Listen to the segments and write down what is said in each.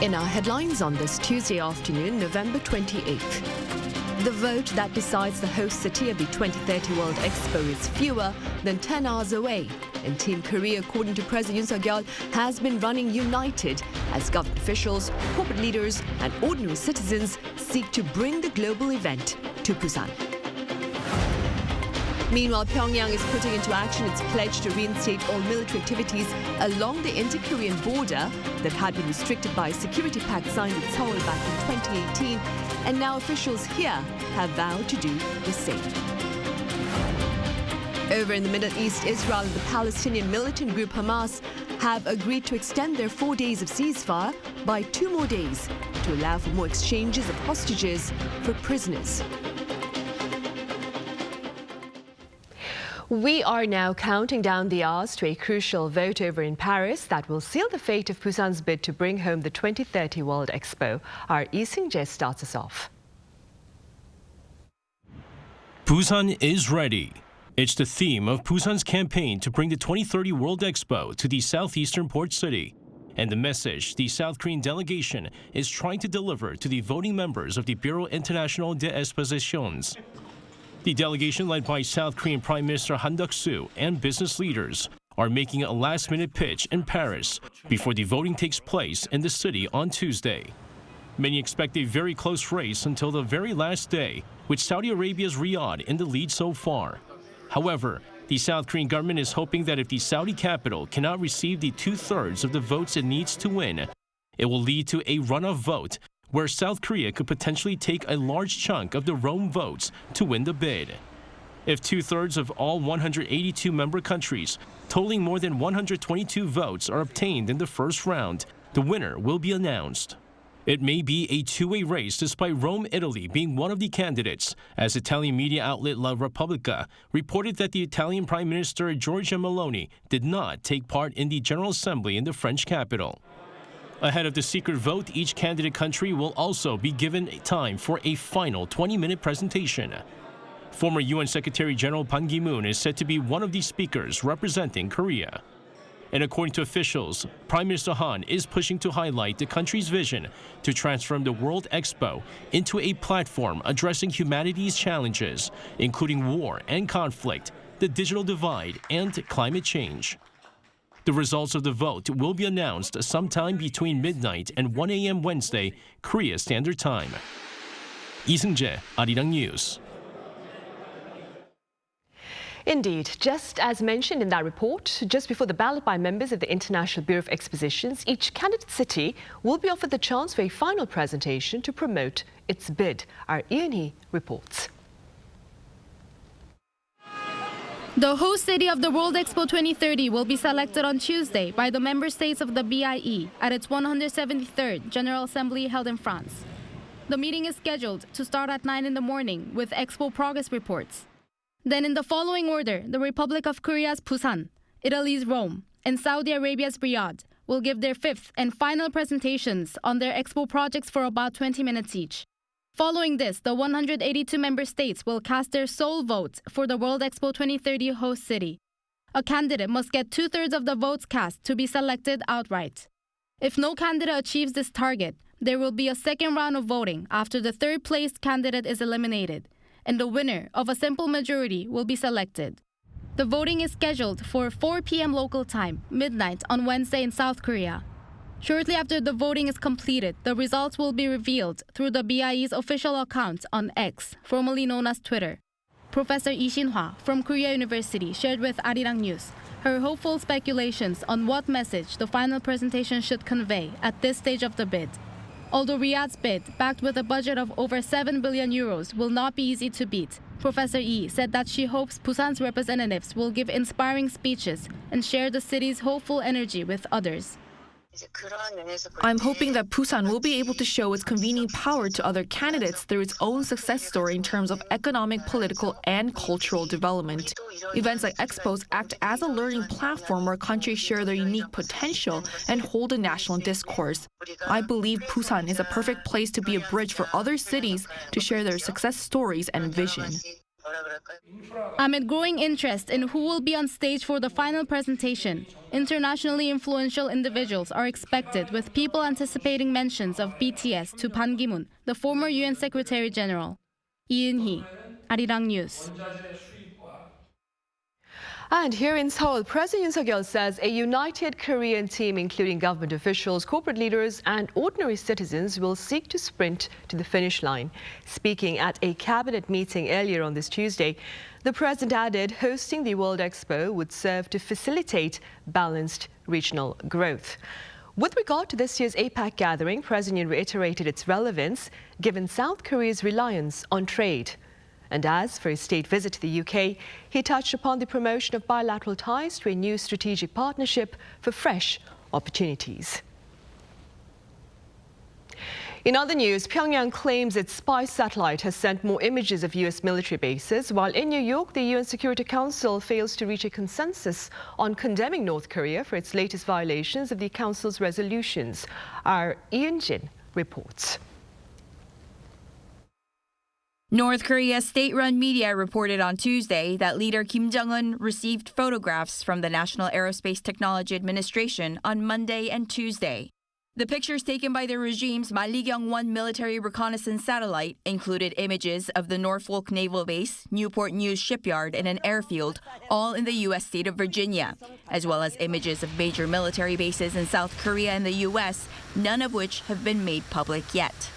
In our headlines on this Tuesday afternoon, November 28th. The vote that decides the host city of the 2030 World Expo is fewer than 10 hours away. And Team Korea, according to President Yoon has been running united as government officials, corporate leaders and ordinary citizens seek to bring the global event to Busan. Meanwhile, Pyongyang is putting into action its pledge to reinstate all military activities along the inter-Korean border that had been restricted by a security pact signed with Seoul back in 2018, and now officials here have vowed to do the same. Over in the Middle East, Israel and the Palestinian militant group Hamas have agreed to extend their 4 days of ceasefire by 2 more days to allow for more exchanges of hostages for prisoners. We are now counting down the hours to a crucial vote over in Paris that will seal the fate of Busan's bid to bring home the 2030 World Expo. Our Lee Seung-jae starts us off. Busan is ready. It's the theme of Busan's campaign to bring the 2030 World Expo to the southeastern port city, and the message the South Korean delegation is trying to deliver to the voting members of the Bureau International des Expositions. The delegation, led by South Korean Prime Minister Han Duck-soo and business leaders, are making a last-minute pitch in Paris before the voting takes place in the city on Tuesday. Many expect a very close race until the very last day, with Saudi Arabia's Riyadh in the lead so far. However, the South Korean government is hoping that if the Saudi capital cannot receive the 2/3 of the votes it needs to win, it will lead to a runoff vote where South Korea could potentially take a large chunk of the Rome votes to win the bid. If 2/3 of all 182 member countries, totaling more than 122 votes, are obtained in the first round, the winner will be announced. It may be a two-way race despite Rome, Italy being one of the candidates, as Italian media outlet La Repubblica reported that the Italian Prime Minister Giorgia Meloni did not take part in the General Assembly in the French capital. Ahead of the secret vote, each candidate country will also be given time for a final 20-minute presentation. Former UN Secretary General Ban Ki-moon is said to be one of the speakers representing Korea. And according to officials, Prime Minister Han is pushing to highlight the country's vision to transform the World Expo into a platform addressing humanity's challenges, including war and conflict, the digital divide, and climate change. The results of the vote will be announced sometime between midnight and 1 a.m. Wednesday, Korea Standard Time. Lee Seung-jae, Arirang News. Indeed, just as mentioned in that report, just before the ballot by members of the International Bureau of Expositions, each candidate city will be offered the chance for a final presentation to promote its bid. Our Yoon reports. The host city of the World Expo 2030 will be selected on Tuesday by the member states of the BIE at its 173rd General Assembly held in France. The meeting is scheduled to start at 9 in the morning with Expo progress reports. Then in the following order, the Republic of Korea's Busan, Italy's Rome, and Saudi Arabia's Riyadh will give their fifth and final presentations on their Expo projects for about 20 minutes each. Following this, the 182 member states will cast their sole votes for the World Expo 2030 host city. A candidate must get 2/3 of the votes cast to be selected outright. If no candidate achieves this target, there will be a second round of voting after the third-placed candidate is eliminated, and the winner of a simple majority will be selected. The voting is scheduled for 4 p.m. local time, midnight on Wednesday in South Korea. Shortly after the voting is completed, the results will be revealed through the BIE's official account on X, formerly known as Twitter. Professor Lee Shin-hwa from Korea University shared with Arirang News her hopeful speculations on what message the final presentation should convey at this stage of the bid. Although Riyadh's bid, backed with a budget of over 7 billion euros, will not be easy to beat, Professor Lee said that she hopes Busan's representatives will give inspiring speeches and share the city's hopeful energy with others. I'm hoping that Busan will be able to show its convening power to other candidates through its own success story in terms of economic, political, and cultural development. Events like Expos act as a learning platform where countries share their unique potential and hold a national discourse. I believe Busan is a perfect place to be a bridge for other cities to share their success stories and vision. Amid growing interest in who will be on stage for the final presentation, internationally influential individuals are expected, with people anticipating mentions of BTS to Ban Ki-moon, the former UN Secretary General. Yoon, Arirang News. And here in Seoul, President Yoon Suk-yeol says a united Korean team, including government officials, corporate leaders and ordinary citizens, will seek to sprint to the finish line. Speaking at a cabinet meeting earlier on this Tuesday, the president added hosting the World Expo would serve to facilitate balanced regional growth. With regard to this year's APEC gathering, President Yoon reiterated its relevance given South Korea's reliance on trade. And as for his state visit to the UK, he touched upon the promotion of bilateral ties to a new strategic partnership for fresh opportunities. In other news, Pyongyang claims its spy satellite has sent more images of U.S. military bases, while in New York, the UN Security Council fails to reach a consensus on condemning North Korea for its latest violations of the Council's resolutions. Our Yoon reports. North Korea's state-run media reported on Tuesday that leader Kim Jong-un received photographs from the National Aerospace Technology Administration on Monday and Tuesday. The pictures taken by the regime's Mallikyung-1 military reconnaissance satellite included images of the Norfolk Naval Base, Newport News Shipyard, and an airfield, all in the U.S. state of Virginia, as well as images of major military bases in South Korea and the U.S., none of which have been made public yet.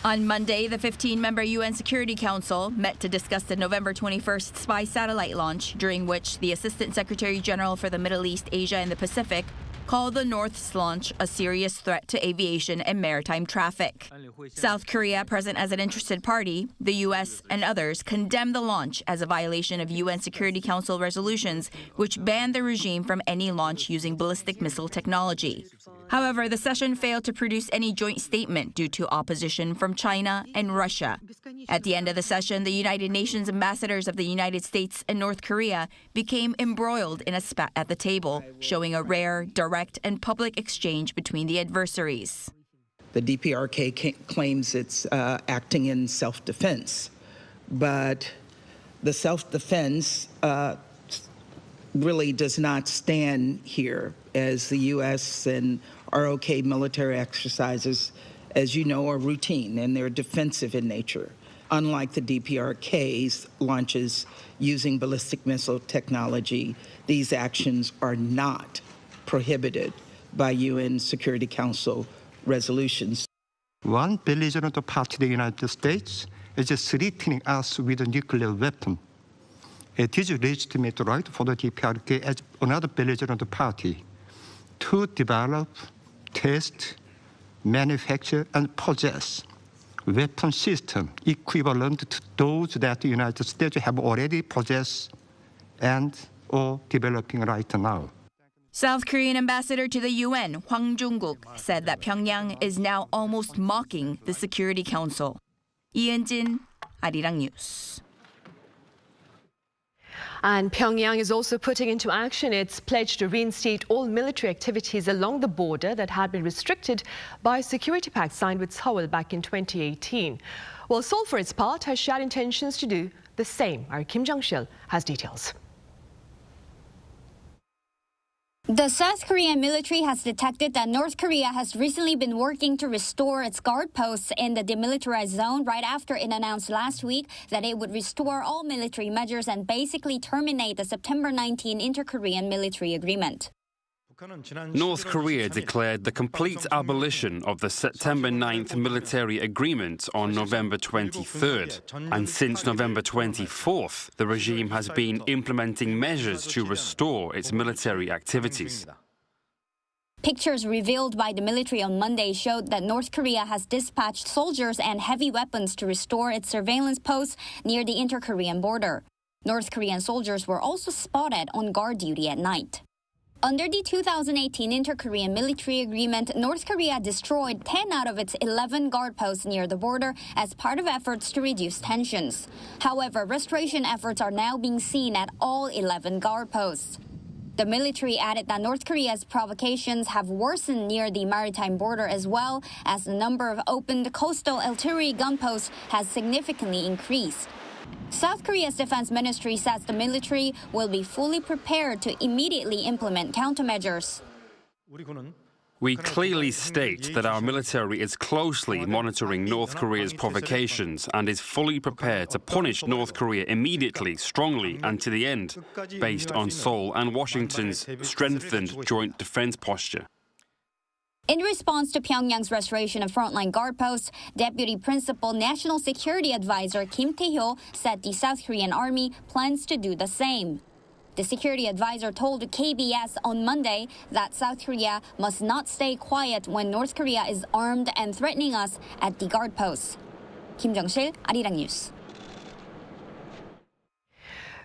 On Monday, the 15-member UN Security Council met to discuss the November 21st spy satellite launch, during which the Assistant Secretary General for the Middle East, Asia, and the Pacific called the North's launch a serious threat to aviation and maritime traffic. South Korea, present as an interested party, the U.S. and others condemned the launch as a violation of UN Security Council resolutions, which banned the regime from any launch using ballistic missile technology. However, the session failed to produce any joint statement due to opposition from China and Russia. At the end of the session, the United Nations ambassadors of the United States and North Korea became embroiled in a spat at the table, showing a rare, direct, and public exchange between the adversaries. The DPRK claims it's acting in self-defense, but the self-defense really does not stand here, as the U.S. and ROK military exercises, as you know, are routine and they're defensive in nature. Unlike the DPRK's launches using ballistic missile technology, these actions are not prohibited by UN Security Council resolutions. One belligerent party, the United States, is threatening us with a nuclear weapon. It is a legitimate right for the DPRK as another belligerent party to develop, test, manufacture, and possess weapon systems equivalent to those that the United States have already possessed and or developing right now. South Korean ambassador to the UN, Hwang Jung-guk, said that Pyongyang is now almost mocking the Security Council. Yoon, Arirang News. And Pyongyang is also putting into action its pledge to reinstate all military activities along the border that had been restricted by a security pact signed with Seoul back in 2018. Well, Seoul, for its part, has shared intentions to do the same. Our Kim Jong-sil has details. The South Korean military has detected that North Korea has recently been working to restore its guard posts in the demilitarized zone right after it announced last week that it would restore all military measures and basically terminate the September 19 Inter-Korean military agreement. North Korea declared the complete abolition of the September 9th military agreement on November 23rd. And since November 24th, the regime has been implementing measures to restore its military activities. Pictures revealed by the military on Monday showed that North Korea has dispatched soldiers and heavy weapons to restore its surveillance posts near the inter-Korean border. North Korean soldiers were also spotted on guard duty at night. Under the 2018 Inter-Korean military agreement, North Korea destroyed 10 out of its 11 guard posts near the border as part of efforts to reduce tensions. However, restoration efforts are now being seen at all 11 guard posts. The military added that North Korea's provocations have worsened near the maritime border, as well as the number of opened coastal artillery gun posts has significantly increased. South Korea's defense ministry says the military will be fully prepared to immediately implement countermeasures. We clearly state that our military is closely monitoring North Korea's provocations and is fully prepared to punish North Korea immediately, strongly, and to the end, based on Seoul and Washington's strengthened joint defense posture. In response to Pyongyang's restoration of frontline guard posts, Deputy Principal National Security Advisor Kim Tae-hyo said the South Korean army plans to do the same. The security advisor told KBS on Monday that South Korea must not stay quiet when North Korea is armed and threatening us at the guard posts. Kim Jung-sil, Arirang News.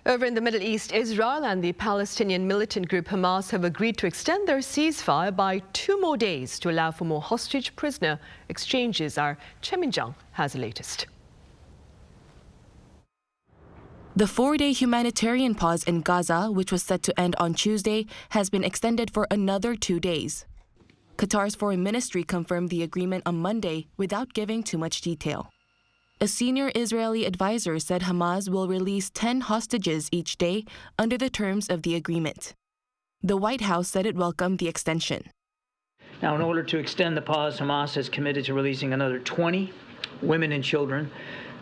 Over in the Middle East, Israel and the Palestinian militant group Hamas have agreed to extend their ceasefire by 2 more days to allow for more hostage prisoner exchanges. Our Choi Min-jung has the latest. The 4-day humanitarian pause in Gaza, which was set to end on Tuesday, has been extended for another 2 days. Qatar's foreign ministry confirmed the agreement on Monday without giving too much detail. A senior Israeli advisor said Hamas will release 10 hostages each day under the terms of the agreement. The White House said it welcomed the extension. Now, in order to extend the pause, Hamas has committed to releasing another 20 women and children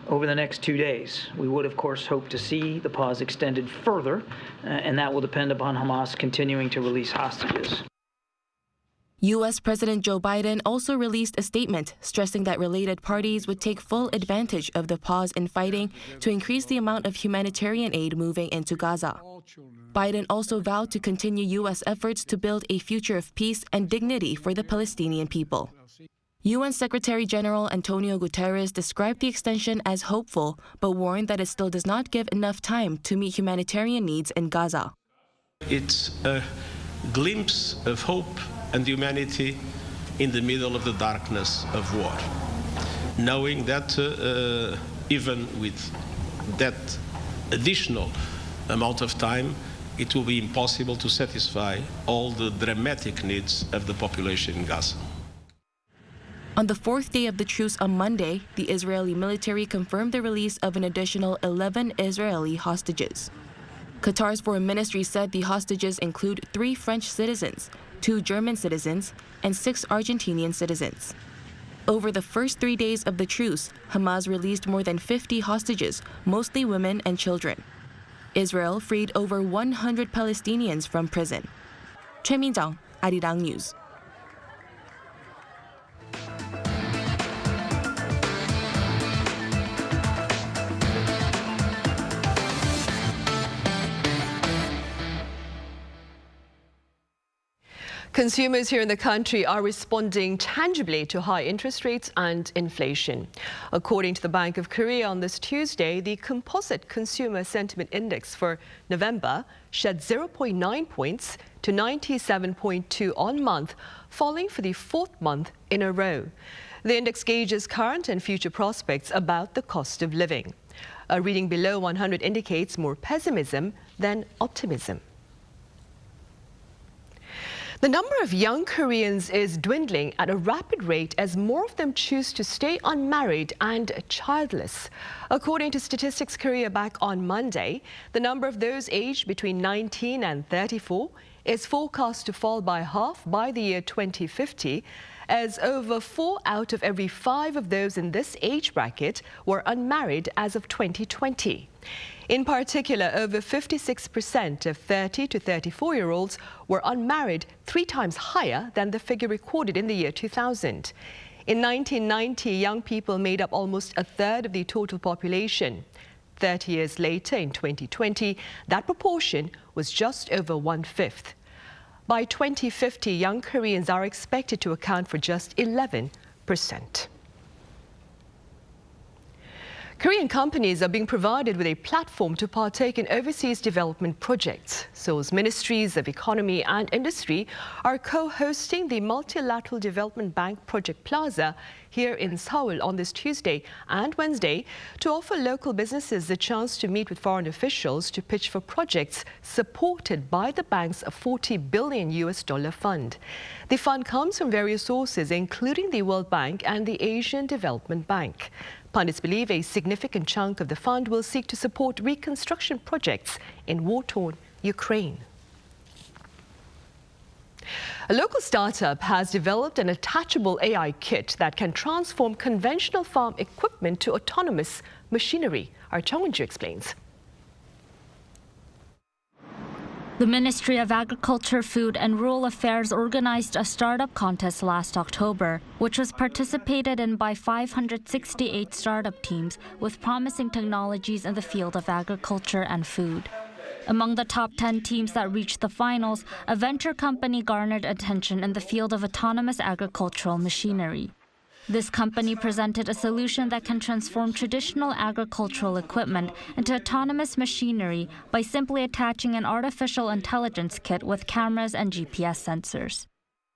over the next 2 days. We would, of course, hope to see the pause extended further, and that will depend upon Hamas continuing to release hostages. U.S. President Joe Biden also released a statement stressing that related parties would take full advantage of the pause in fighting to increase the amount of humanitarian aid moving into Gaza. Biden also vowed to continue U.S. efforts to build a future of peace and dignity for the Palestinian people. UN Secretary General Antonio Guterres described the extension as hopeful, but warned that it still does not give enough time to meet humanitarian needs in Gaza. It's a glimpse of hope and humanity in the middle of the darkness of war, knowing that even with that additional amount of time, it will be impossible to satisfy all the dramatic needs of the population in Gaza. On the 4th day of the truce on Monday, the Israeli military confirmed the release of an additional 11 Israeli hostages. Qatar's foreign ministry said the hostages include 3 French citizens, 2 German citizens, and 6 Argentinian citizens. Over the first 3 days of the truce, Hamas released more than 50 hostages, mostly women and children. Israel freed over 100 Palestinians from prison. Choi Min-jung, Arirang News. Consumers here in the country are responding tangibly to high interest rates and inflation. According to the Bank of Korea on this Tuesday, the Composite Consumer Sentiment Index for November shed 0.9 points to 97.2 on month, falling for the 4th month in a row. The index gauges current and future prospects about the cost of living. A reading below 100 indicates more pessimism than optimism. The number of young Koreans is dwindling at a rapid rate as more of them choose to stay unmarried and childless. According to Statistics Korea back on Monday, the number of those aged between 19 and 34 is forecast to fall by half by the year 2050, as over 4 out of every 5 of those in this age bracket were unmarried as of 2020. In particular, over 56% of 30 to 34-year-olds were unmarried, 3 times higher than the figure recorded in the year 2000. In 1990, young people made up almost a third of the total population. 30 years later, in 2020, that proportion was just over 1/5. By 2050, young Koreans are expected to account for just 11%. Korean companies are being provided with a platform to partake in overseas development projects. Seoul's ministries of economy and industry are co-hosting the Multilateral Development Bank Project Plaza here in Seoul on this Tuesday and Wednesday to offer local businesses the chance to meet with foreign officials to pitch for projects supported by the bank's $40 billion fund. The fund comes from various sources, including the World Bank and the Asian Development Bank. Pundits believe a significant chunk of the fund will seek to support reconstruction projects in war-torn Ukraine. A local startup has developed an attachable AI kit that can transform conventional farm equipment to autonomous machinery. Our Chung Won-ju explains. The Ministry of Agriculture, Food and Rural Affairs organized a startup contest last October, which was participated in by 568 startup teams with promising technologies in the field of agriculture and food. Among the top 10 teams that reached the finals, a venture company garnered attention in the field of autonomous agricultural machinery. This company presented a solution that can transform traditional agricultural equipment into autonomous machinery by simply attaching an artificial intelligence kit with cameras and GPS sensors.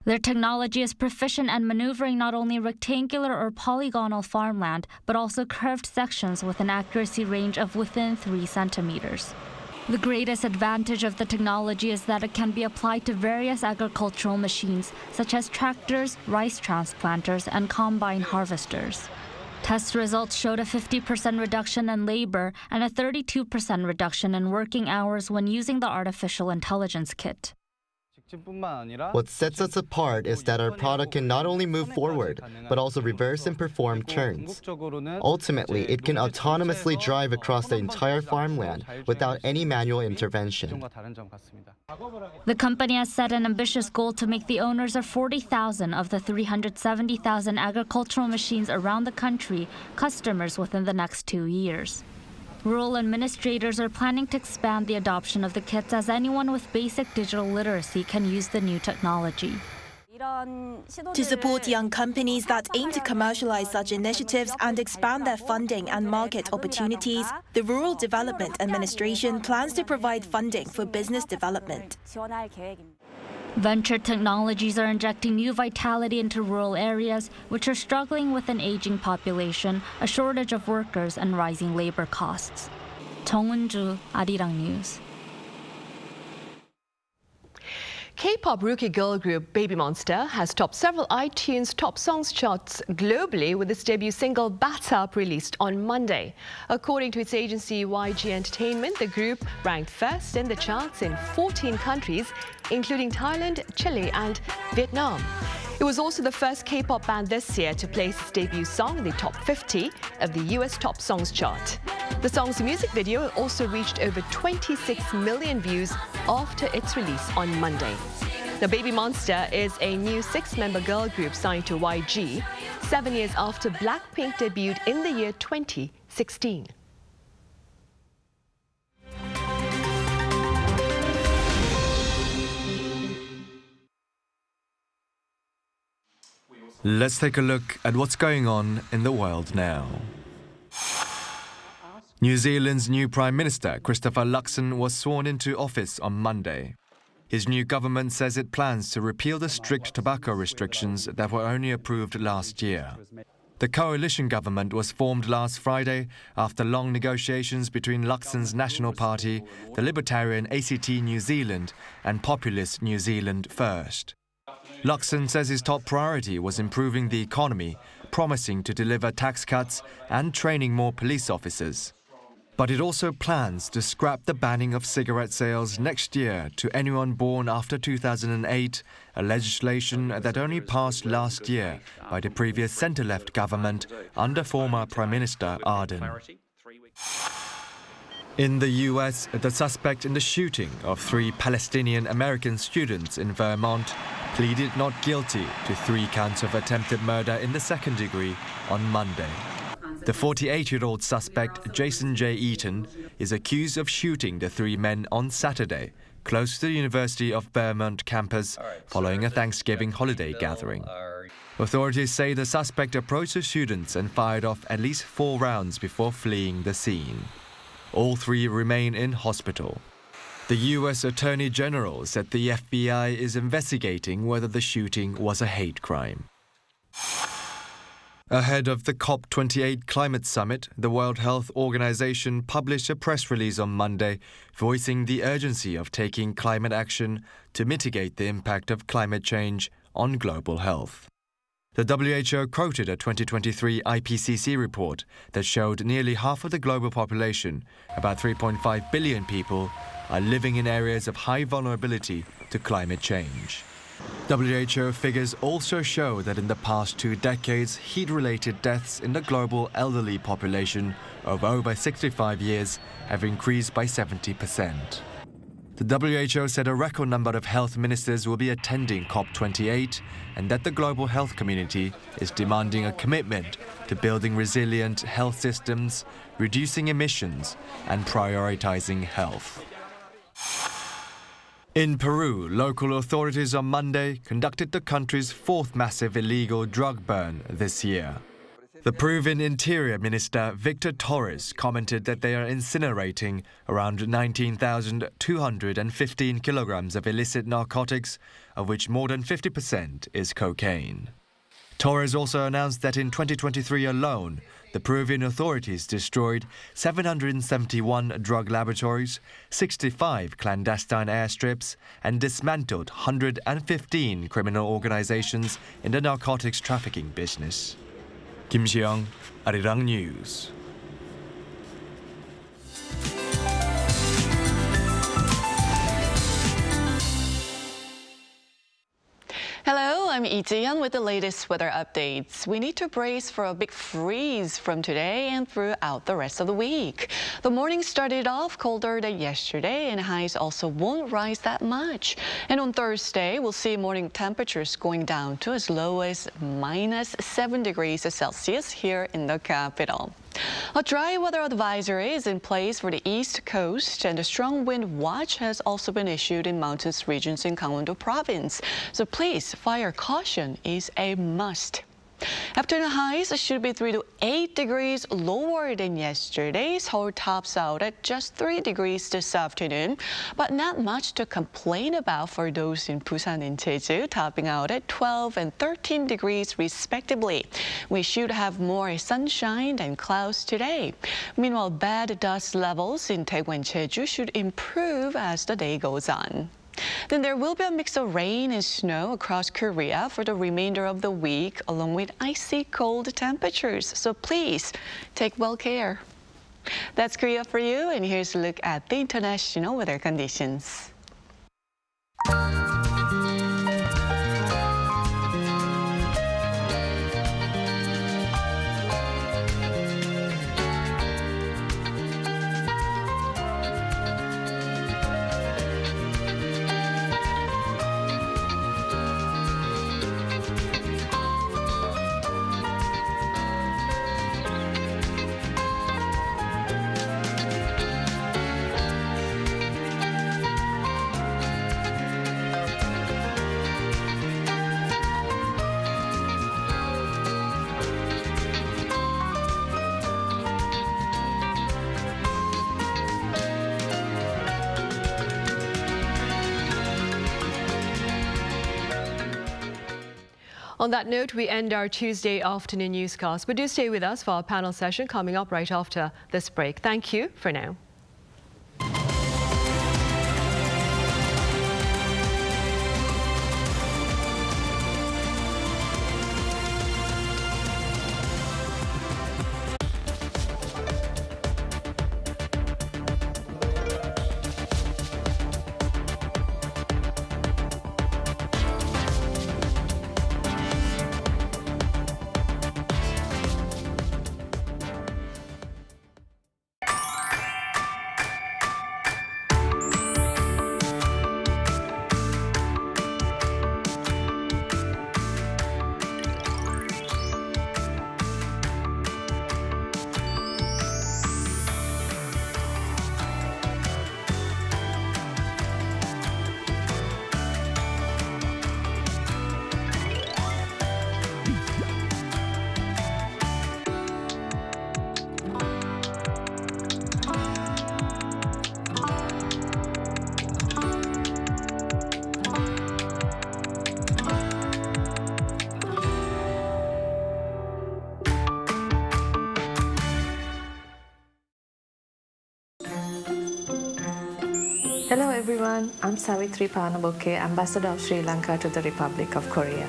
Their technology is proficient at maneuvering not only rectangular or polygonal farmland, but also curved sections with an accuracy range of within 3 centimeters. The greatest advantage of the technology is that it can be applied to various agricultural machines, such as tractors, rice transplanters, and combine harvesters. Test results showed a 50% reduction in labor and a 32% reduction in working hours when using the artificial intelligence kit. What sets us apart is that our product can not only move forward, but also reverse and perform turns. Ultimately, it can autonomously drive across the entire farmland without any manual intervention. The company has set an ambitious goal to make the owners of 40,000 of the 370,000 agricultural machines around the country customers within the next 2 years. Rural administrators are planning to expand the adoption of the kits as anyone with basic digital literacy can use the new technology. To support young companies that aim to commercialize such initiatives and expand their funding and market opportunities, the Rural Development Administration plans to provide funding for business development. Venture technologies are injecting new vitality into rural areas, which are struggling with an aging population, a shortage of workers, and rising labor costs. Chung Won-ju, Arirang News. K-pop rookie girl group BABYMONSTER has topped several iTunes top songs charts globally with its debut single Bat Up released on Monday. According to its agency YG Entertainment, the group ranked first in the charts in 14 countries, including Thailand, Chile and Vietnam. It was also the first K-pop band this year to place its debut song in the top 50 of the US Top Songs chart. The song's music video also reached over 26 million views after its release on Monday. The BABYMONSTER is a new 6-member girl group signed to YG 7 years after Blackpink debuted in the year 2016. Let's take a look at what's going on in the world now. New Zealand's new Prime Minister, Christopher Luxon, was sworn into office on Monday. His new government says it plans to repeal the strict tobacco restrictions that were only approved last year. The coalition government was formed last Friday after long negotiations between Luxon's National Party, the Libertarian ACT New Zealand and Populist New Zealand First. Luxon says his top priority was improving the economy, promising to deliver tax cuts and training more police officers. But it also plans to scrap the banning of cigarette sales next year to anyone born after 2008, a legislation that only passed last year by the previous centre-left government under former Prime Minister Ardern. In the US, the suspect in the shooting of 3 Palestinian American students in Vermont pleaded not guilty to 3 counts of attempted murder in the second degree on Monday. The 48-year-old suspect, Jason J. Eaton, is accused of shooting the 3 men on Saturday, close to the University of Vermont campus, following a Thanksgiving holiday gathering. Authorities say the suspect approached the students and fired off at least 4 rounds before fleeing the scene. All 3 remain in hospital. The U.S. Attorney General said the FBI is investigating whether the shooting was a hate crime. Ahead of the COP28 climate summit, the World Health Organization published a press release on Monday voicing the urgency of taking climate action to mitigate the impact of climate change on global health. The WHO quoted a 2023 IPCC report that showed nearly half of the global population, about 3.5 billion people, are living in areas of high vulnerability to climate change. WHO figures also show that in the past 2 decades, heat-related deaths in the global elderly population of over 65 years have increased by 70%. The WHO said a record number of health ministers will be attending COP28 and that the global health community is demanding a commitment to building resilient health systems, reducing emissions, and prioritizing health. In Peru, local authorities on Monday conducted the country's 4th massive illegal drug burn this year. The Peruvian Interior Minister Victor Torres commented that they are incinerating around 19,215 kilograms of illicit narcotics, of which more than 50% is cocaine. Torres also announced that in 2023 alone, the Peruvian authorities destroyed 771 drug laboratories, 65 clandestine airstrips, and dismantled 115 criminal organizations in the narcotics trafficking business. Kim Seong, Arirang News. Hello, I'm Lee Ji-yeon with the latest weather updates. We need to brace for a big freeze from today and throughout the rest of the week. The morning started off colder than yesterday, and highs also won't rise that much. And on Thursday, we'll see morning temperatures going down to as low as -7 degrees Celsius here in the capital. A dry weather advisory is in place for the East Coast, and a strong wind watch has also been issued in mountainous regions in Gangwon-do Province. So please, fire caution is a must. Afternoon highs should be 3 to 8 degrees lower than yesterday. Seoul tops out at just 3 degrees this afternoon, but not much to complain about for those in Busan and Jeju, topping out at 12 and 13 degrees respectively. We should have more sunshine than clouds today. Meanwhile, bad dust levels in Daegu and Jeju should improve as the day goes on. Then there will be a mix of rain and snow across Korea for the remainder of the week, along with icy cold temperatures. So please take well care. That's Korea for you, and here's a look at the international weather conditions. On that note, we end our Tuesday afternoon newscast. But do stay with us for our panel session coming up right after this break. Thank you for now. Hello everyone, I'm Savitri Panaboke, Ambassador of Sri Lanka to the Republic of Korea.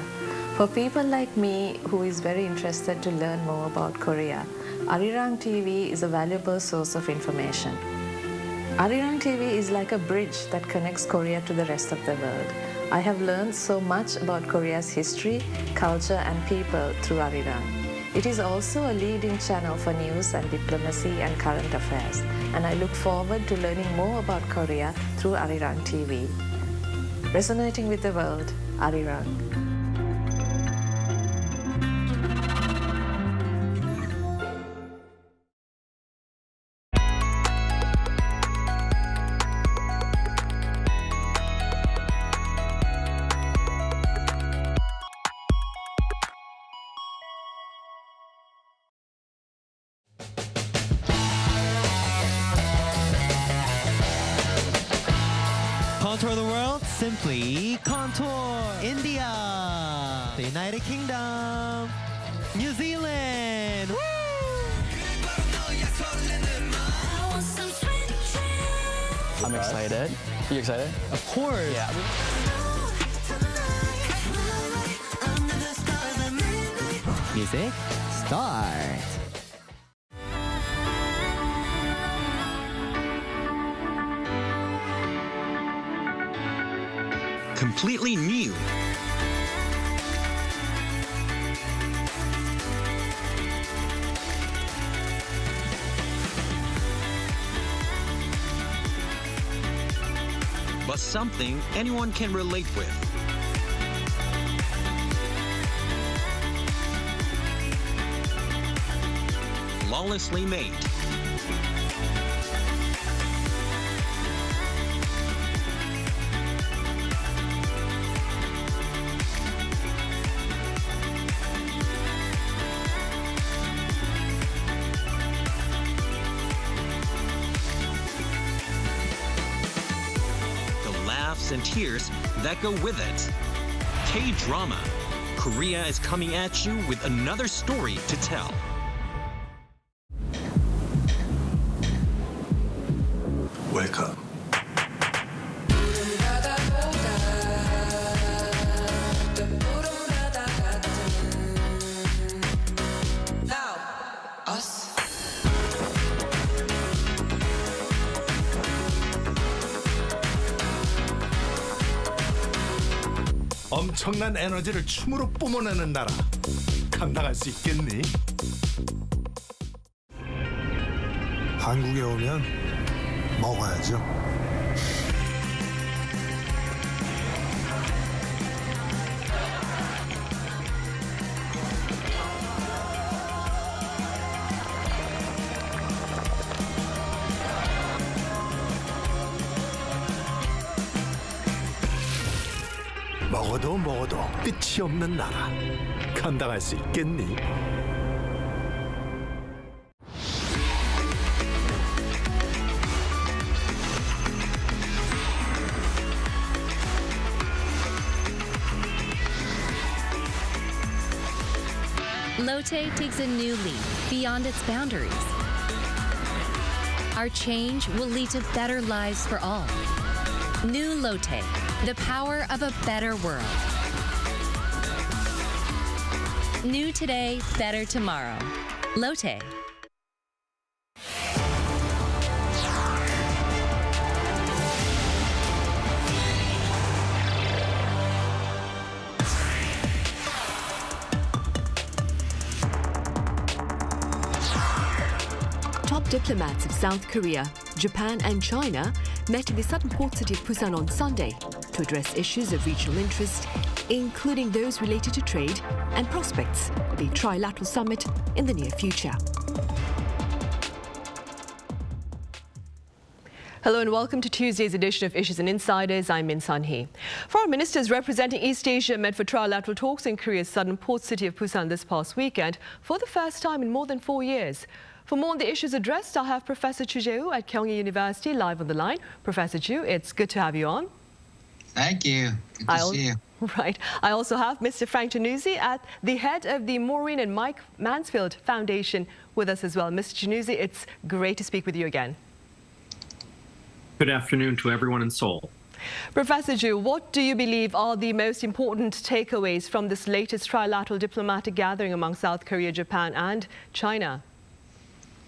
For people like me who is very interested to learn more about Korea, Arirang TV is a valuable source of information. Arirang TV is like a bridge that connects Korea to the rest of the world. I have learned so much about Korea's history, culture and people through Arirang. It is also a leading channel for news and diplomacy and current affairs, and I look forward to learning more about Korea through Arirang TV. Resonating with the world, Arirang. Contour the world, simply contour. India, the United Kingdom, New Zealand. Woo! I'm excited. Are you excited? Of course. Yeah. Music, start. Completely new. But something anyone can relate with. Flawlessly made. And tears that go with it. K-drama. Korea is coming at you with another story to tell. Welcome. 엄청난 에너지를 춤으로 뿜어내는 나라. 감당할 수 있겠니? 한국에 오면 먹어야죠. 먹어도 끝이 없는 나라. 감당할 수 있겠니? Lotte takes a new leap beyond its boundaries. Our change will lead to better lives for all. New Lotte, the power of a better world. New today, better tomorrow. Lotte. Top diplomats of South Korea, Japan and China met in the southern port city of Busan on Sunday to address issues of regional interest, including those related to trade and prospects of the Trilateral summit in the near future. Hello and welcome to Tuesday's edition of Issues and Insiders. I'm Min Sun-hee. Foreign ministers representing East Asia met for trilateral talks in Korea's southern port city of Busan this past weekend for the first time in more than 4 years. For more on the issues addressed, I'll have Professor Chu Jae-woo at Kyung-hee University live on the line. Professor Chu, it's good to have you on. Thank you. Good to see you. Right. I also have Mr. Frank Januzzi, at the head of the Maureen and Mike Mansfield Foundation, with us as well. Mr. Januzzi, it's great to speak with you again. Good afternoon to everyone in Seoul. Professor Zhu, what do you believe are the most important takeaways from this latest trilateral diplomatic gathering among South Korea, Japan and China?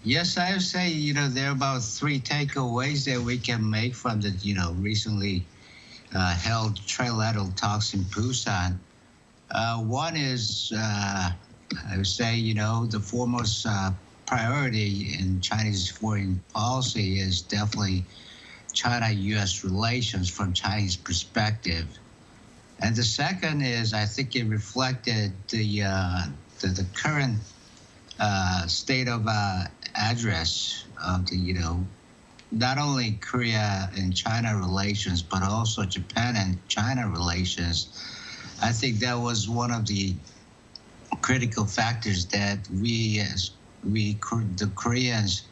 Yes, I would say, there are about 3 takeaways that we can make from the, recently held trilateral talks in Busan. One is, I would say, the foremost priority in Chinese foreign policy is definitely China-U.S. relations from Chinese perspective. And the second is, I think it reflected the current state of address of the, not only Korea and China relations, but also Japan and China relations. I think that was one of the critical factors that the Koreans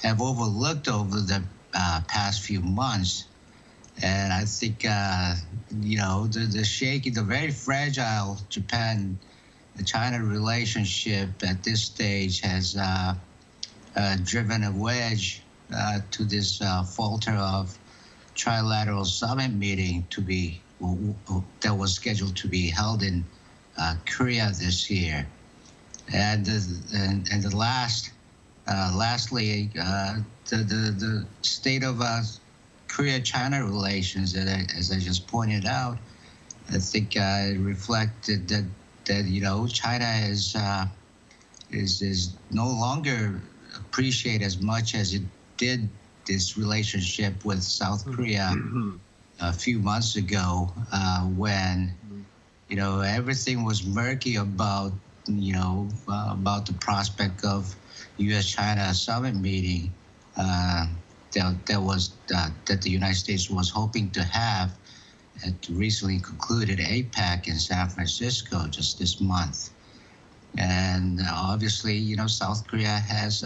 have overlooked over the past few months. And I think, the shaky, the very fragile Japan-China relationship at this stage has driven a wedge to this falter of trilateral summit meeting that was scheduled to be held in Korea this year. And lastly, the state of Korea-China relations, as I just pointed out, I think it reflected that China is no longer appreciate as much as it did this relationship with South Korea a few months ago, when everything was murky about the prospect of U.S.-China summit meeting that the United States was hoping to have at recently concluded APEC in San Francisco just this month. And obviously, South Korea has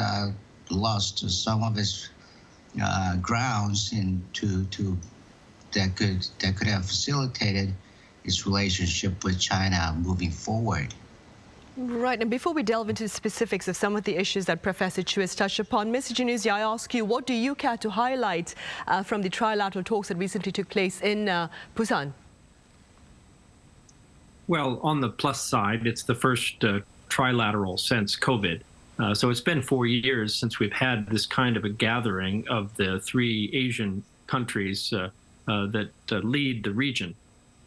lost some of its grounds that could have facilitated its relationship with China moving forward. Right, and before we delve into the specifics of some of the issues that Professor Chu has touched upon, Mr. Januzzi, I ask you, what do you care to highlight from the trilateral talks that recently took place in Busan? Well, on the plus side, it's the first trilateral since COVID. So it's been 4 years since we've had this kind of a gathering of the 3 Asian countries that lead the region.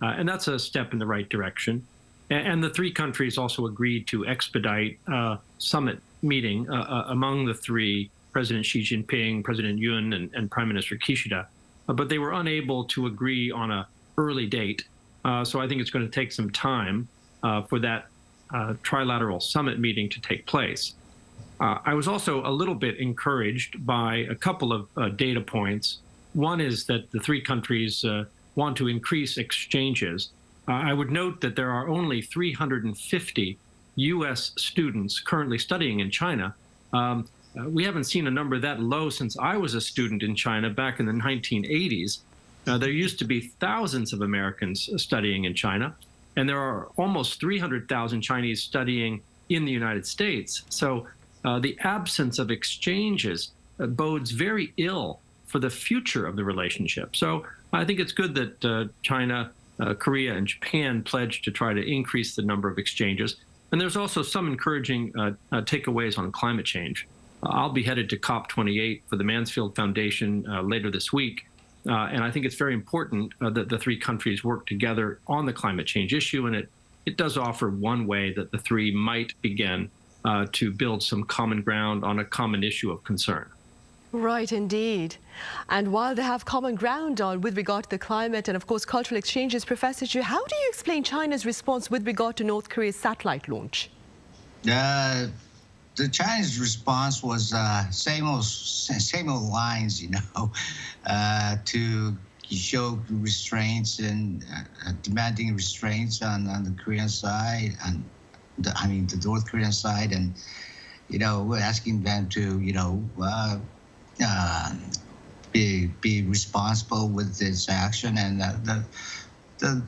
And that's a step in the right direction. And the 3 countries also agreed to expedite a summit meeting among the 3, President Xi Jinping, President Yoon, and Prime Minister Kishida. But they were unable to agree on an early date. So I think it's going to take some time for that trilateral summit meeting to take place. I was also a little bit encouraged by a couple of data points. One is that the 3 countries want to increase exchanges. I would note that there are only 350 U.S. students currently studying in China. We haven't seen a number that low since I was a student in China back in the 1980s. There used to be thousands of Americans studying in China, and there are almost 300,000 Chinese studying in the United States. So the absence of exchanges bodes very ill for the future of the relationship. So I think it's good that China, Korea, and Japan pledged to try to increase the number of exchanges. And there's also some encouraging takeaways on climate change. I'll be headed to COP28 for the Mansfield Foundation later this week. And I think it's very important that the 3 countries work together on the climate change issue. And it does offer one way that the 3 might begin to build some common ground on a common issue of concern. Right, indeed. And while they have common ground with regard to the climate and, of course, cultural exchanges, Professor Zhu, how do you explain China's response with regard to North Korea's satellite launch? The Chinese response was same old lines, to show restraints and demanding restraints on the Korean side, and the North Korean side, and we're asking them to be responsible with this action, and the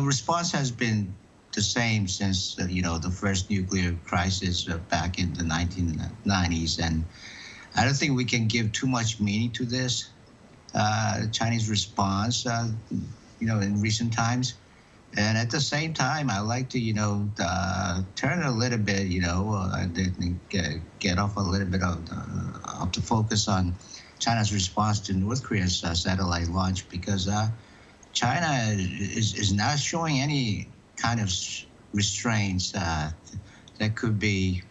response has been the same since the first nuclear crisis back in the 1990s, and I don't think we can give too much meaning to this. Chinese response, in recent times. And at the same time, I like to, turn a little bit, get off a little bit of the focus on China's response to North Korea's satellite launch, because China is not showing any kind of restraints that could be,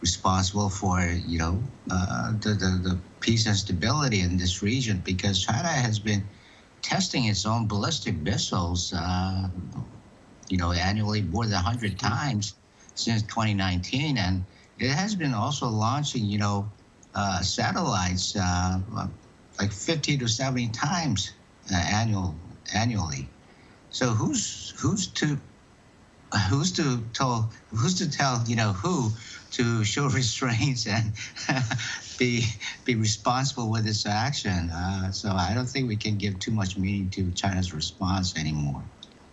responsible for, the peace and stability in this region, because China has been testing its own ballistic missiles, annually more than 100 times since 2019. And it has been also launching, satellites like 50 to 70 times annually. So who's to tell, who to show restraints and be responsible with its action? So I don't think we can give too much meaning to China's response anymore.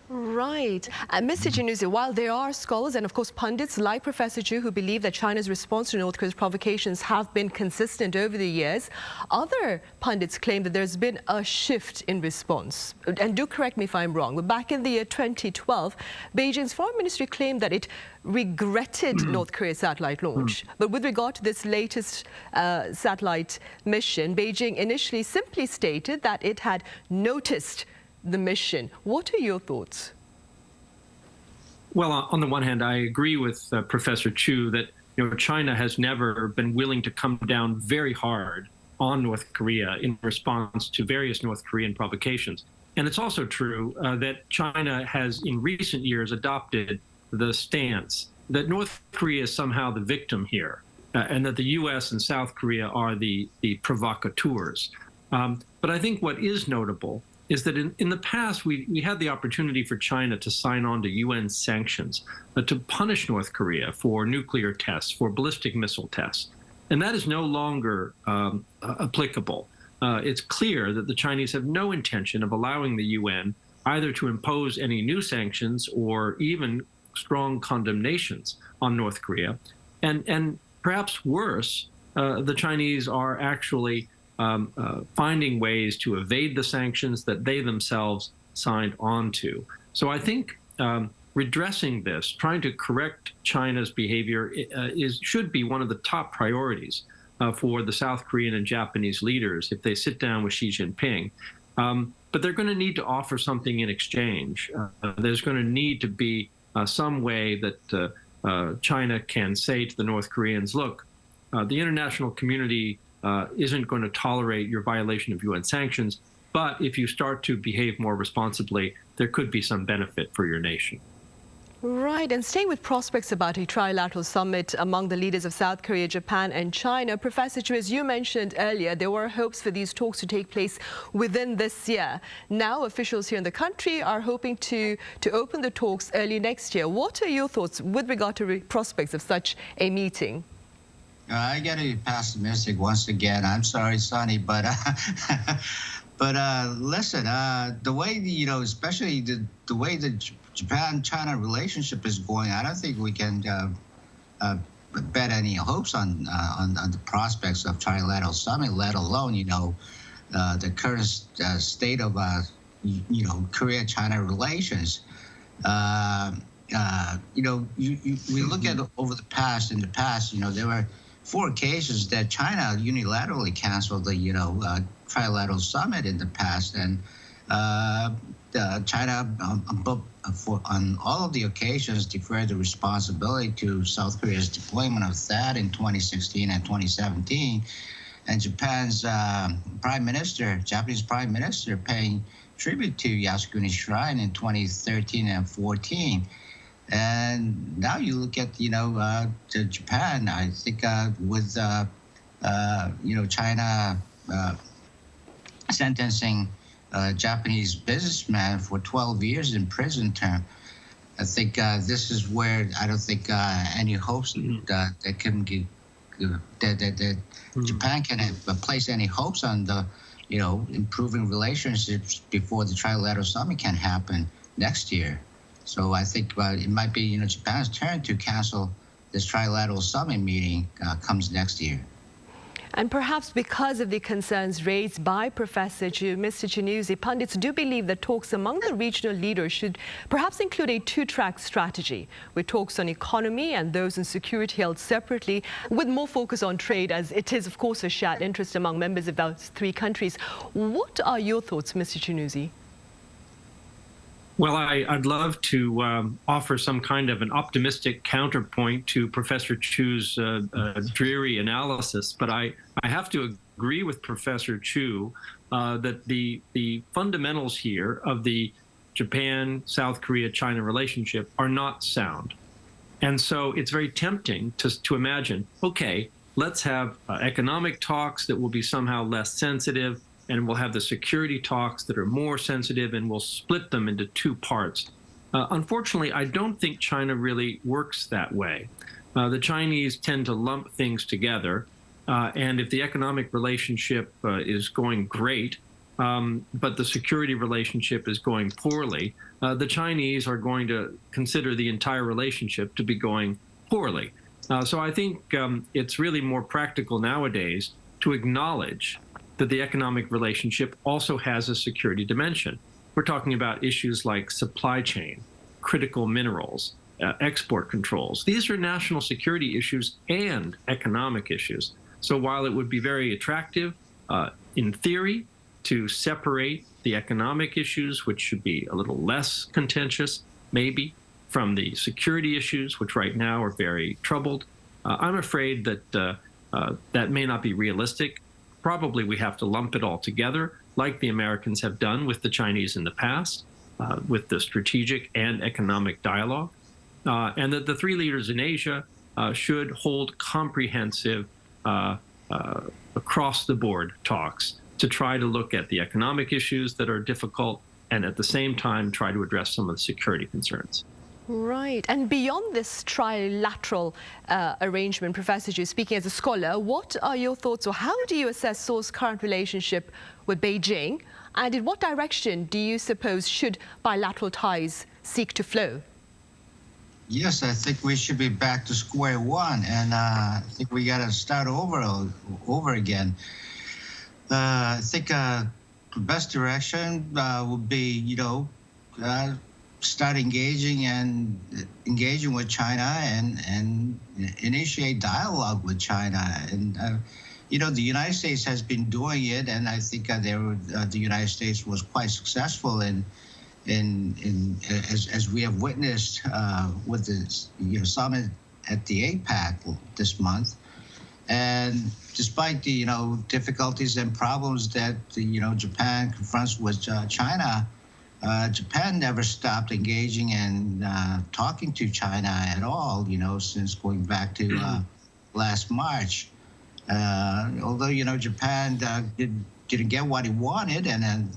Right. Mr. Januzi, while there are scholars and, of course, pundits like Professor Chu who believe that China's response to North Korea's provocations have been consistent over the years, other pundits claim that there's been a shift in response. And do correct me if I'm wrong, but back in the year 2012, Beijing's foreign ministry claimed that it regretted North Korea's satellite launch. But with regard to this latest satellite mission, Beijing initially simply stated that it had noticed the mission. What are your thoughts? Well, on the one hand, I agree with Professor Chu that China has never been willing to come down very hard on North Korea in response to various North Korean provocations. And it's also true that China has in recent years adopted the stance that North Korea is somehow the victim here, and that the U.S. and South Korea are the provocateurs. But I think what is notable is that in the past, we had the opportunity for China to sign on to UN sanctions to punish North Korea for nuclear tests, for ballistic missile tests. And that is no longer applicable. It's clear that the Chinese have no intention of allowing the UN either to impose any new sanctions or even strong condemnations on North Korea. And perhaps worse, the Chinese are actually finding ways to evade the sanctions that they themselves signed on to. So I think redressing this, trying to correct China's behavior should be one of the top priorities for the South Korean and Japanese leaders if they sit down with Xi Jinping. But they're going to need to offer something in exchange. There's going to need to be some way that China can say to the North Koreans, look, the international community isn't going to tolerate your violation of UN sanctions, but if you start to behave more responsibly, there could be some benefit for your nation. Right, and staying with prospects about a trilateral summit among the leaders of South Korea, Japan and China, Professor Chu, as you mentioned earlier, there were hopes for these talks to take place within this year. Now officials here in the country are hoping to open the talks early next year. What are your thoughts with regard to prospects of such a meeting? I got to be pessimistic once again. I'm sorry, Sonny, but listen, the way especially the way the Japan-China relationship is going, I don't think we can bet any hopes on the prospects of trilateral summit, let alone the current state of Korea-China relations. We look at over the past. In the past, there were 4 occasions that China unilaterally canceled the trilateral summit in the past, and China on all of the occasions deferred the responsibility to South Korea's deployment of THAAD in 2016 and 2017, and Japanese prime minister paying tribute to Yasukuni Shrine in 2013 and 14. And now you look at, to Japan, I think with, China sentencing a Japanese businessman for 12 years in prison term. I think this is where I don't think any hopes that Japan can place any hopes on the, improving relationships before the trilateral summit can happen next year. So I think it might be, Japan's turn to cancel this trilateral summit meeting comes next year. And perhaps because of the concerns raised by Professor Chu, Mr. Chinuzi, pundits do believe that talks among the regional leaders should perhaps include a two-track strategy, with talks on economy and those on security held separately, with more focus on trade, as it is, of course, a shared interest among members of those three countries. What are your thoughts, Mr. Chinuzi? Well, I'd love to offer some kind of an optimistic counterpoint to Professor Chu's dreary analysis, but I have to agree with Professor Chu that the fundamentals here of the Japan-South Korea-China relationship are not sound. And so it's very tempting to imagine, okay, let's have economic talks that will be somehow less sensitive, and we'll have the security talks that are more sensitive, and we'll split them into two parts. Unfortunately, I don't think China really works that way. The Chinese tend to lump things together, and if the economic relationship is going great, but the security relationship is going poorly, the Chinese are going to consider the entire relationship to be going poorly. So I think it's really more practical nowadays to acknowledge that the economic relationship also has a security dimension. We're talking about issues like supply chain, critical minerals, export controls. These are national security issues and economic issues. So while it would be very attractive in theory to separate the economic issues, which should be a little less contentious, maybe, from the security issues, which right now are very troubled, I'm afraid that that may not be realistic. Probably we have to lump it all together, like the Americans have done with the Chinese in the past, with the strategic and economic dialogue, and that the three leaders in Asia should hold comprehensive, across-the-board talks to try to look at the economic issues that are difficult and at the same time try to address some of the security concerns. Right. And beyond this trilateral arrangement, Professor Chu, speaking as a scholar, what are your thoughts, or how do you assess Seoul's current relationship with Beijing? And in what direction do you suppose should bilateral ties seek to flow? Yes, I think we should be back to square one, and I think we got to start over again. I think the best direction would be, start engaging with China and initiate dialogue with China. And the United States has been doing it, and I think the United States was quite successful as we have witnessed with the summit at the APEC this month. And despite the difficulties and problems that Japan confronts with China, Japan never stopped engaging and talking to China at all, since going back to last March. Although, Japan didn't get what it wanted, and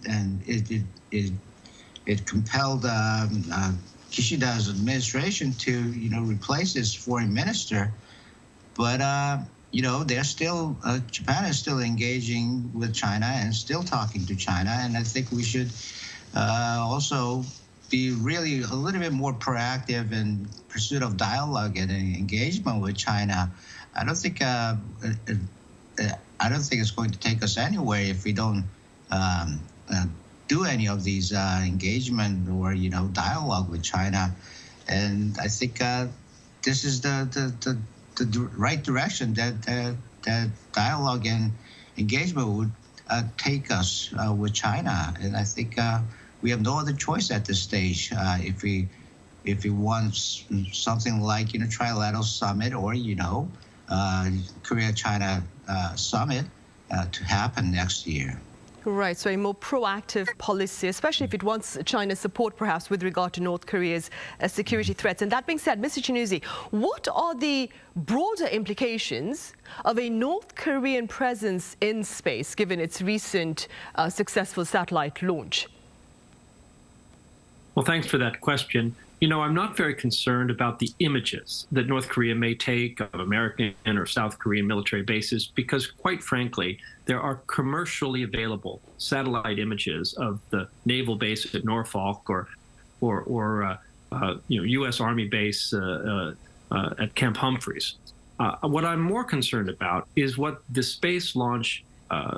it compelled Kishida's administration to, replace his foreign minister. But, they're still, Japan is still engaging with China and still talking to China, and I think we should also be really a little bit more proactive in pursuit of dialogue and engagement with China. I don't think it's going to take us anywhere if we don't do any of these engagement or dialogue with China. And I think this is the right direction that dialogue and engagement would take us with China. And I think we have no other choice at this stage if we want something like Trilateral Summit or Korea-China Summit to happen next year. Right, so a more proactive policy, especially if it wants China's support, perhaps, with regard to North Korea's security threats. And that being said, Mr. Chinuzi, what are the broader implications of a North Korean presence in space, given its recent successful satellite launch? Well, thanks for that question. I'm not very concerned about the images that North Korea may take of American or South Korean military bases because, quite frankly, there are commercially available satellite images of the naval base at Norfolk or U.S. Army base at Camp Humphreys. What I'm more concerned about is what the space launch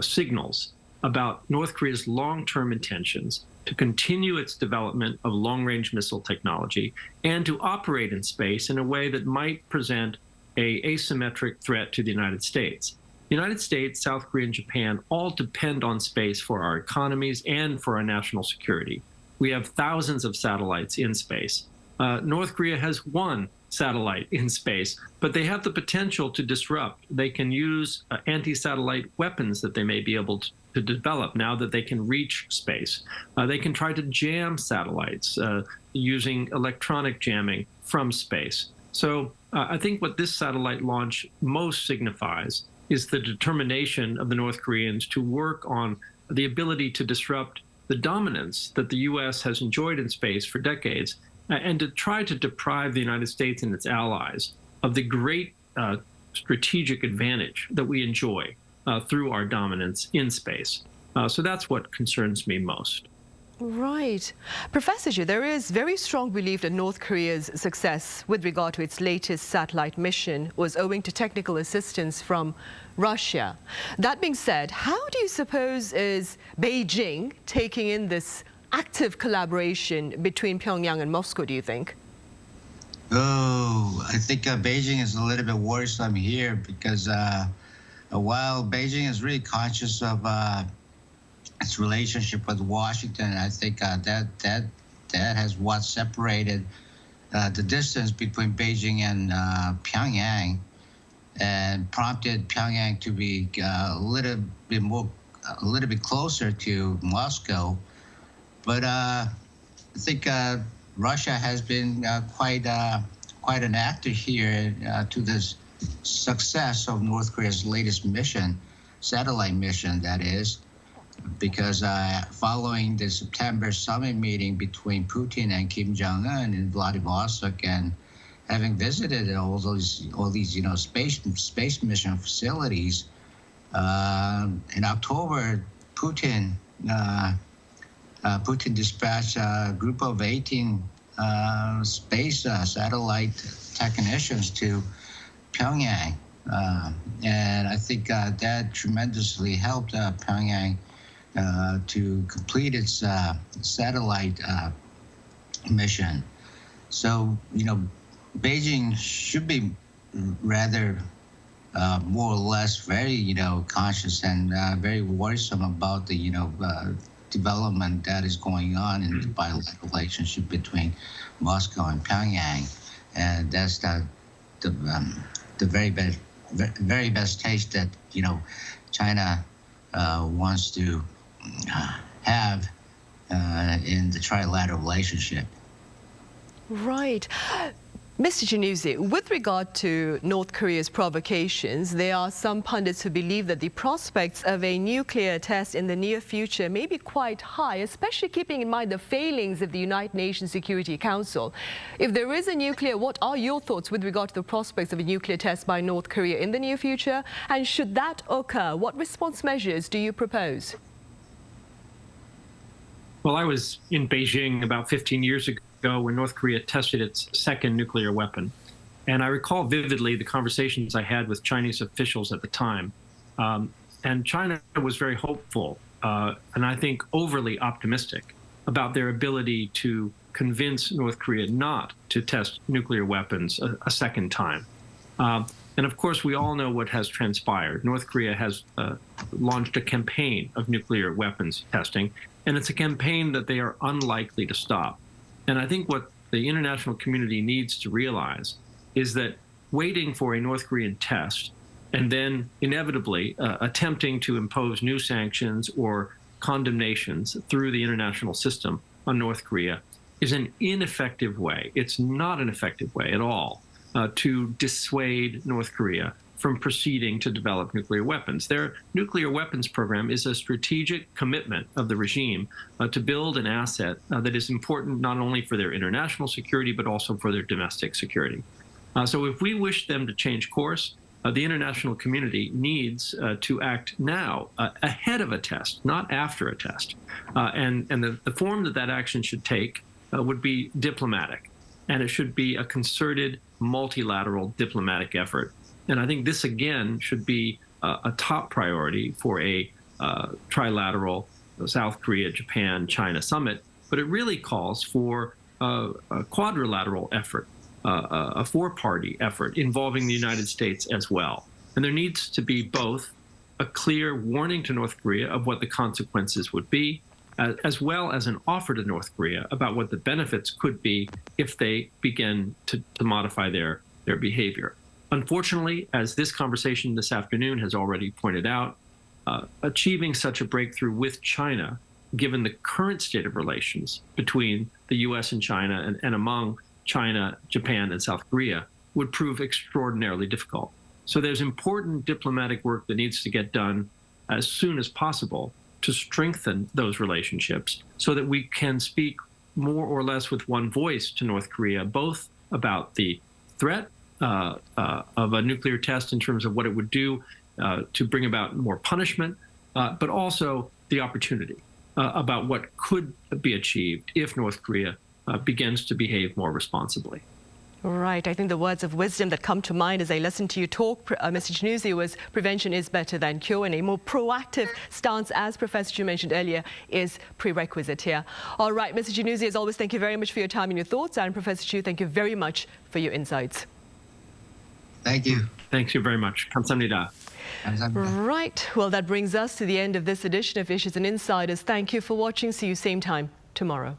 signals about North Korea's long-term intentions to continue its development of long-range missile technology and to operate in space in a way that might present an asymmetric threat to the United States. The United States, South Korea, and Japan all depend on space for our economies and for our national security. We have thousands of satellites in space. North Korea has one satellite in space, but they have the potential to disrupt. They can use anti-satellite weapons that they may be able to develop now that they can reach space. They can try to jam satellites using electronic jamming from space. So I think what this satellite launch most signifies is the determination of the North Koreans to work on the ability to disrupt the dominance that the U.S. has enjoyed in space for decades, and to try to deprive the United States and its allies of the great strategic advantage that we enjoy through our dominance in space. So that's what concerns me most. Right. Professor Zhu, there is very strong belief that North Korea's success with regard to its latest satellite mission was owing to technical assistance from Russia. That being said, how do you suppose is Beijing taking in this active collaboration between Pyongyang and Moscow, do you think? Oh, I think Beijing is a little bit worrisome here because while Beijing is really conscious of its relationship with Washington, I think that has what separated the distance between Beijing and Pyongyang, and prompted Pyongyang to be a little bit closer to Moscow. But I think Russia has been quite an actor here to this success of North Korea's latest mission, satellite mission, that is, because following the September summit meeting between Putin and Kim Jong-un in Vladivostok, and having visited all these space mission facilities, in October, Putin dispatched a group of 18 space satellite technicians to Pyongyang. And I think that tremendously helped Pyongyang to complete its satellite mission. So, Beijing should be rather more or less very, conscious and very worrisome about the, development that is going on in the bilateral relationship between Moscow and Pyongyang. And that's the very best taste that, China wants to have in the trilateral relationship. Right. Mr. Januzzi, with regard to North Korea's provocations, there are some pundits who believe that the prospects of a nuclear test in the near future may be quite high, especially keeping in mind the failings of the United Nations Security Council. If there is a nuclear, what are your thoughts with regard to the prospects of a nuclear test by North Korea in the near future? And should that occur, what response measures do you propose? Well, I was in Beijing about 15 years ago when North Korea tested its second nuclear weapon. And I recall vividly the conversations I had with Chinese officials at the time. And China was very hopeful, and I think overly optimistic about their ability to convince North Korea not to test nuclear weapons a second time. And of course, we all know what has transpired. North Korea has launched a campaign of nuclear weapons testing, and it's a campaign that they are unlikely to stop. And I think what the international community needs to realize is that waiting for a North Korean test and then inevitably attempting to impose new sanctions or condemnations through the international system on North Korea is an ineffective way. It's not an effective way at all to dissuade North Korea from proceeding to develop nuclear weapons. Their nuclear weapons program is a strategic commitment of the regime to build an asset that is important not only for their international security, but also for their domestic security. So if we wish them to change course, the international community needs to act now ahead of a test, not after a test. And the form that action should take would be diplomatic. And it should be a concerted multilateral diplomatic effort. And I think this, again, should be a top priority for a trilateral South Korea, Japan, China summit. But it really calls for a quadrilateral effort, a four-party effort involving the United States as well. And there needs to be both a clear warning to North Korea of what the consequences would be, as well as an offer to North Korea about what the benefits could be if they begin to modify their behavior. Unfortunately, as this conversation this afternoon has already pointed out, achieving such a breakthrough with China, given the current state of relations between the U.S. and China and among China, Japan, and South Korea, would prove extraordinarily difficult. So there's important diplomatic work that needs to get done as soon as possible to strengthen those relationships so that we can speak more or less with one voice to North Korea, both about the threat of a nuclear test in terms of what it would do to bring about more punishment, but also the opportunity about what could be achieved if North Korea begins to behave more responsibly. Right. I think the words of wisdom that come to mind as I listen to you talk, Mr. Januzzi, was prevention is better than cure, and a more proactive stance, as Professor Chu mentioned earlier, is prerequisite here. All right, Mr. Januzzi, as always, thank you very much for your time and your thoughts, and Professor Chu, thank you very much for your insights. Thank you. Thank you very much. 감사합니다. Right. Well, that brings us to the end of this edition of Issues and Insiders. Thank you for watching. See you same time tomorrow.